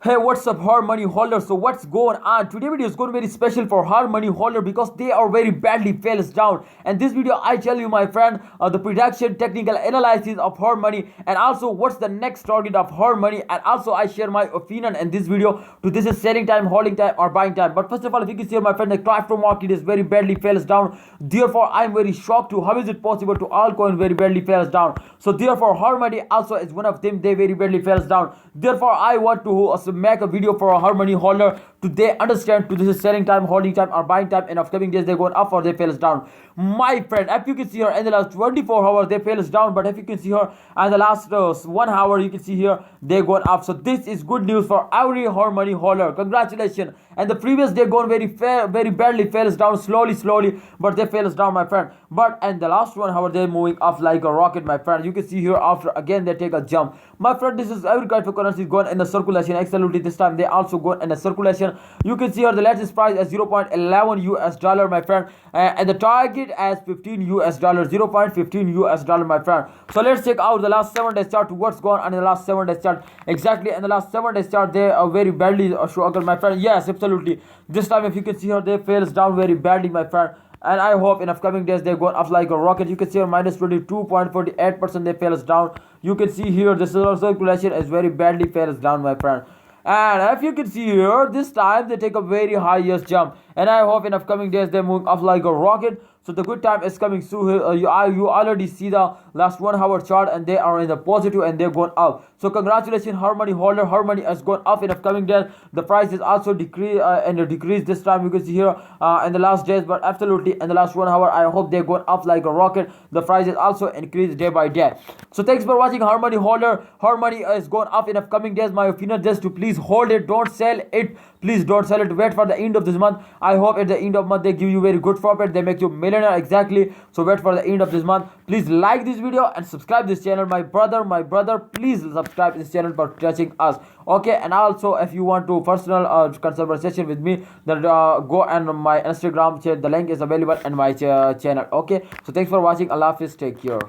Hey, what's up, hard money holder? So what's going on? Today video is going to be very special for hard money holder because they are very badly fails down. And this video I tell you, my friend, the prediction, technical analysis of hard money, and also what's the next target of hard money. And also I share my opinion in this video to this is selling time, holding time, or buying time. But first of all, if you can see, my friend, the crypto market is very badly fails down. Therefore, I'm very shocked to how is it possible to altcoin very badly fails down. So therefore, hard money also is one of them. They very badly fails down. Therefore, I want to make a video for a hard money holder to they understand to this is selling time, holding time, or buying time. In upcoming days they're going up or they fails down. My friend, if you can see here in the last 24 hours they fails down, but if you can see here in the last 1 hour you can see here they going up. So this is good news for every hard money holder. Congratulations. And the previous day gone very badly fails down slowly, but they fails down, my friend. But in the last 1 hour they're moving up like a rocket, my friend. You can see here after again they take a jump, my friend. This is every cryptocurrency going in the circulation. Absolutely, this time they also go in the circulation. You can see here the latest price as 0.11 US dollar, my friend, and the target as 15 US dollar, 0.15 US dollar, my friend. So let's check out the last 7 days chart, what's going on in the last 7 days chart. Exactly in the last 7 days chart they are very badly struggle, my friend. Yes, absolutely, this time if you can see here they fails down very badly, my friend. And I hope in upcoming days they're going up like a rocket. You can see here minus 22.48% they fails down. You can see here the circulation is very badly fails down, my friend. And if you can see here, this time they take a very highest jump. And I hope in upcoming days they move up like a rocket. So the good time is coming soon. You already see the last 1 hour chart and they are in the positive and they're going up. So congratulations, hard money holder. Hard money has gone up in upcoming days. The price is also decrease and decrease this time. You can see here in the last days, but absolutely in the last 1 hour, I hope they're going up like a rocket. The price is also increased day by day. So thanks for watching, hard money holder. Hard money is going up in upcoming days. My opinion just to please hold it, don't sell it. Please don't sell it. Wait for the end of this month. I hope at the end of month they give you very good profit. They make you millionaire. Exactly. So wait for the end of this month. Please like this video and subscribe this channel. My brother, please subscribe this channel for touching us. Okay. And also if you want to personal conversation with me, then go on my Instagram. The link is available in my channel. Okay. So thanks for watching. Allah Hafiz. Take care.